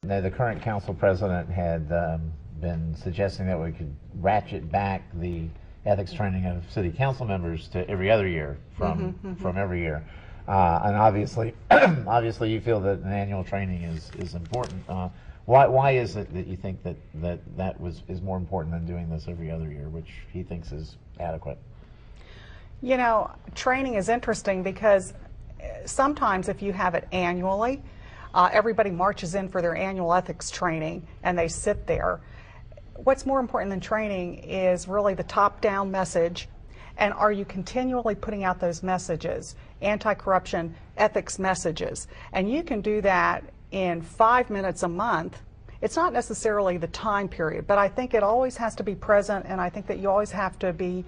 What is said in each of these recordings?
Now, the current council president had been suggesting that we could ratchet back the ethics training of city council members to every other year from every year. And obviously, obviously, you feel that an annual training is important. Why is it that you think that is more important than doing this every other year, which he thinks is adequate? You know, training is interesting because sometimes if you have it annually, everybody marches in for their annual ethics training and they sit there. What's more important than training is really the top-down message, and are you continually putting out those messages, anti-corruption ethics messages. And you can do that in 5 minutes a month. It's not necessarily the time period, but I think it always has to be present, and I think that you always have to be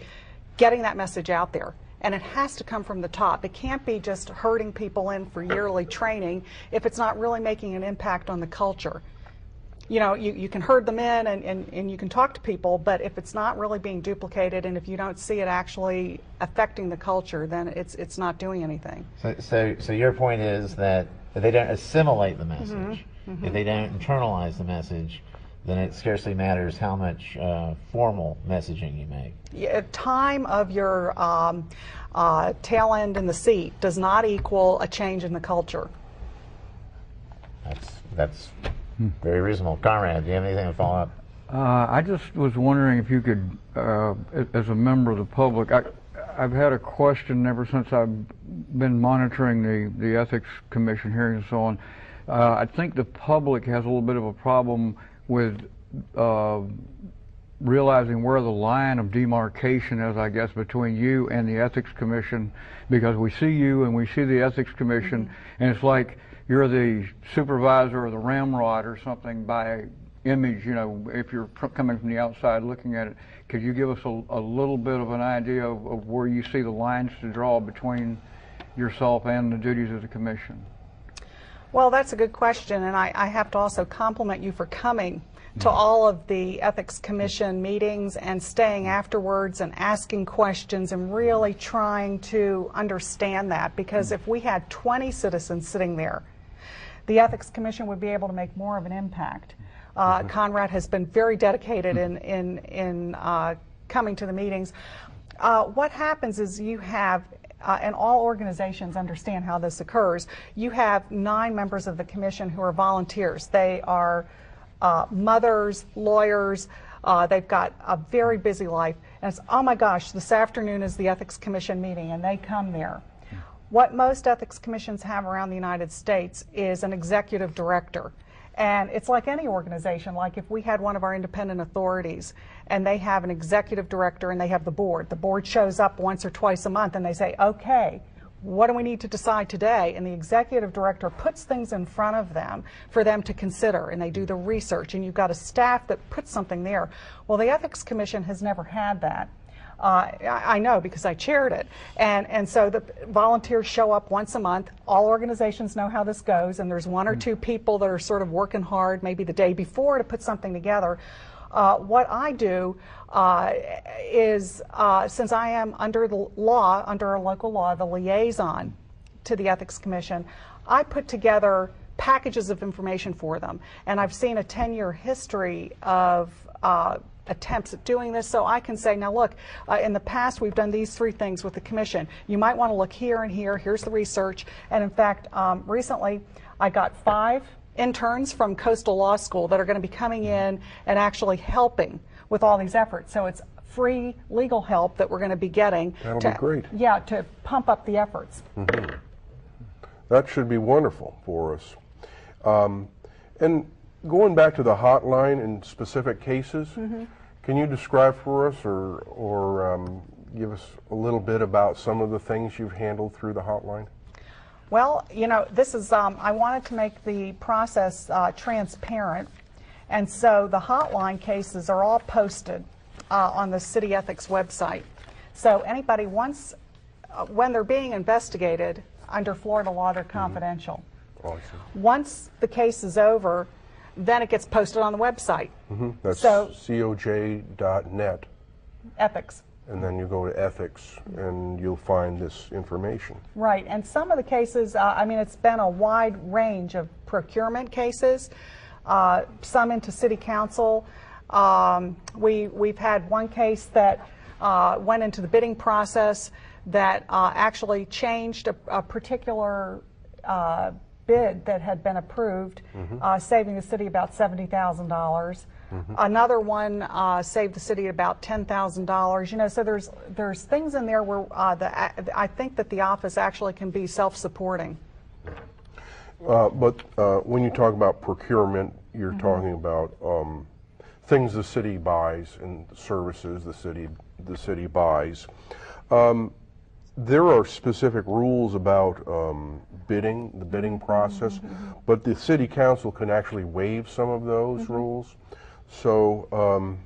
getting that message out there. And it has to come from the top. It can't be just herding people in for yearly training if it's not really making an impact on the culture. You know, you can herd them in and you can talk to people, but if it's not really being duplicated and if you don't see it actually affecting the culture, then it's not doing anything. So your point is that if they don't assimilate the message, if they don't internalize the message, then it scarcely matters how much formal messaging you make. Yeah, time of your tail end in the seat does not equal a change in the culture. That's very reasonable. Conrad, do you have anything to follow up? I just was wondering if you could, as a member of the public, I've had a question ever since I've been monitoring the Ethics Commission hearings and so on. I think the public has a little bit of a problem with realizing where the line of demarcation is, I guess, between you and the Ethics Commission, because we see you and we see the Ethics Commission, and it's like you're the supervisor or the ramrod or something by image, you know, if you're coming from the outside looking at it. Could you give us a little bit of an idea of where you see the lines to draw between yourself and the duties of the Commission? Well, that's a good question, and I have to also compliment you for coming to all of the Ethics Commission meetings and staying afterwards and asking questions and really trying to understand that, because if we had 20 citizens sitting there, the Ethics Commission would be able to make more of an impact. Conrad has been very dedicated in coming to the meetings. What happens is you have, and all organizations understand how this occurs, you have 9 members of the commission who are volunteers. They are mothers, lawyers, they've got a very busy life, and it's, oh my gosh, this afternoon is the Ethics Commission meeting, and they come there. What most ethics commissions have around the United States is an executive director. And it's like any organization, like if we had one of our independent authorities and they have an executive director and they have the board shows up once or twice a month and they say, okay, what do we need to decide today? And the executive director puts things in front of them for them to consider, and they do the research, and you've got a staff that puts something there. Well, the Ethics Commission has never had that. I know because I chaired it, and so the volunteers show up once a month. All organizations know how this goes, and there's 1 or 2 people that are sort of working hard maybe the day before to put something together. What I do is, since I am under the law, under our local law, the liaison to the Ethics Commission, I put together packages of information for them, and I've seen a 10-year history of attempts at doing this, so I can say, now look, in the past we've done these 3 things with the Commission. You might want to look here and here. Here's the research. And in fact, recently I got 5 interns from Coastal Law School that are going to be coming in and actually helping with all these efforts. So it's free legal help that we're going to be getting. That'll be great. Yeah, to pump up the efforts. That should be wonderful for us. And going back to the hotline in specific cases, can you describe for us or give us a little bit about some of the things you've handled through the hotline? Well, you know, this is, I wanted to make the process transparent, and so the hotline cases are all posted on the City Ethics website. So anybody, once, when they're being investigated under Florida law, they're confidential. Oh, I see. Once the case is over, then it gets posted on the website. That's so, coj.net. Ethics. And then you go to ethics and you'll find this information. Right, and some of the cases, I mean, it's been a wide range of procurement cases. some into City Council. We've had one case that went into the bidding process that actually changed a particular bid that had been approved, saving the city about $70,000. Another one saved the city about $10,000. You know, so there's things in there where I think that the office actually can be self-supporting. But when you talk about procurement, you're talking about things the city buys and services the city buys. There are specific rules about bidding, the bidding process, but the city council can actually waive some of those rules. So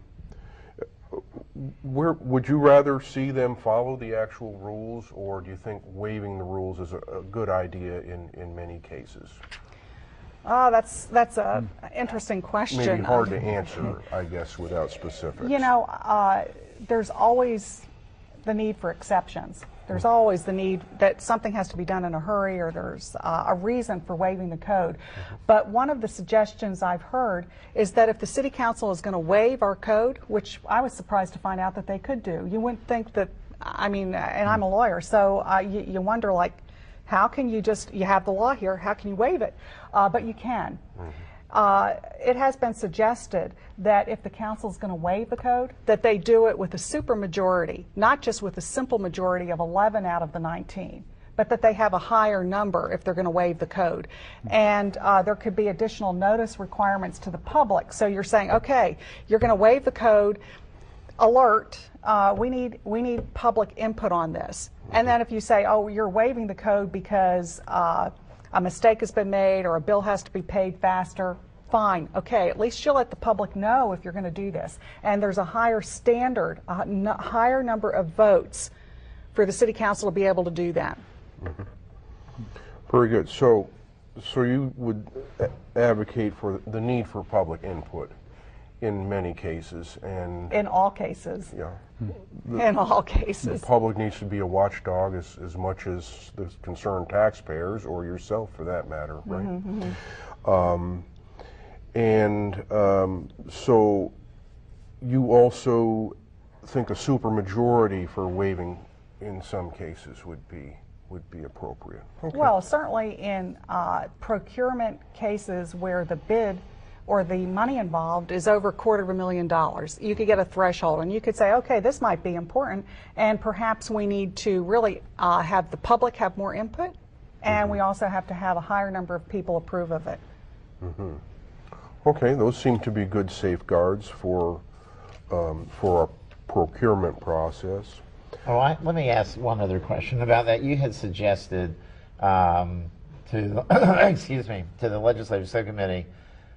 where would you rather see them follow the actual rules, or do you think waiving the rules is a good idea in many cases? That's an interesting question. Maybe hard to answer, I guess, without specifics. You know, there's always the need for exceptions. There's always the need that something has to be done in a hurry, or there's a reason for waiving the code. But one of the suggestions I've heard is that if the City Council is going to waive our code, which I was surprised to find out that they could do. You wouldn't think that, I mean, and I'm a lawyer, so you wonder, like, how can you just, you have the law here, how can you waive it? But you can. It has been suggested that if the council is going to waive the code, that they do it with a supermajority, not just with a simple majority of 11 out of the 19, but that they have a higher number if they're going to waive the code. And there could be additional notice requirements to the public. So you're saying, okay, you're going to waive the code, alert, we need public input on this. And then if you say, oh, you're waiving the code because a mistake has been made or a bill has to be paid faster, fine, okay, at least you'll let the public know if you're going to do this. And there's a higher standard, a higher number of votes for the City Council to be able to do that. Very good. So you would advocate for the need for public input in many cases, and in all cases. Yeah. In all cases. The public needs to be a watchdog as much as the concerned taxpayers, or yourself for that matter, right? So you also think a supermajority for waiving in some cases would be appropriate. Okay. Well, certainly in procurement cases where the bid or the money involved is over $250,000, you could get a threshold, and you could say, okay, this might be important, and perhaps we need to really have the public have more input, and we also have to have a higher number of people approve of it. Okay, those seem to be good safeguards for our procurement process. All right, let me ask one other question about that. You had suggested to the Legislative Subcommittee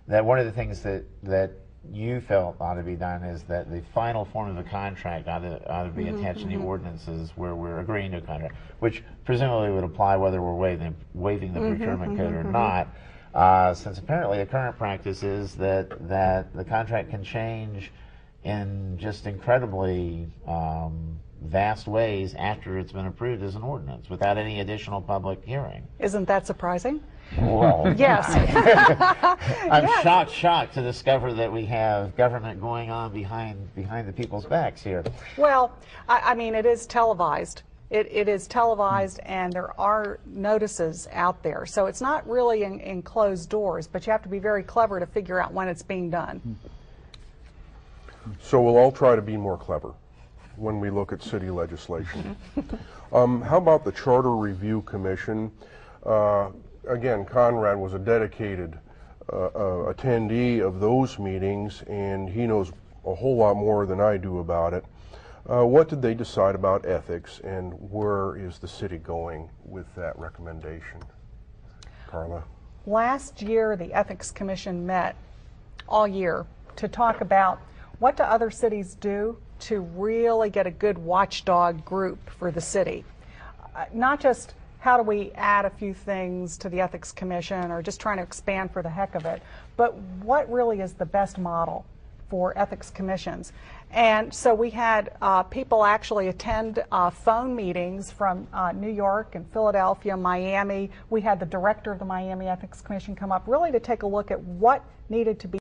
that one of the things that you felt ought to be done is that the final form of the contract ought to be attached to the ordinances where we're agreeing to a contract, which presumably would apply whether we're waiving the procurement code or not, since apparently the current practice is that the contract can change in just incredibly vast ways after it's been approved as an ordinance without any additional public hearing. Isn't that surprising? Well, yes. I'm shocked to discover that we have government going on behind the people's backs here. Well, I mean, it is televised. It is televised, and there are notices out there. So it's not really in closed doors, but you have to be very clever to figure out when it's being done. So we'll all try to be more clever when we look at city legislation. How about the Charter Review Commission? Again, Conrad was a dedicated attendee of those meetings, and he knows a whole lot more than I do about it. What did they decide about ethics, and where is the city going with that recommendation? Carla? Last year, the Ethics Commission met all year to talk about what do other cities do to really get a good watchdog group for the city. Not just how do we add a few things to the Ethics Commission or just trying to expand for the heck of it, but what really is the best model for ethics commissions. And so we had people actually attend phone meetings from New York and Philadelphia, Miami. We had the director of the Miami Ethics Commission come up really to take a look at what needed to be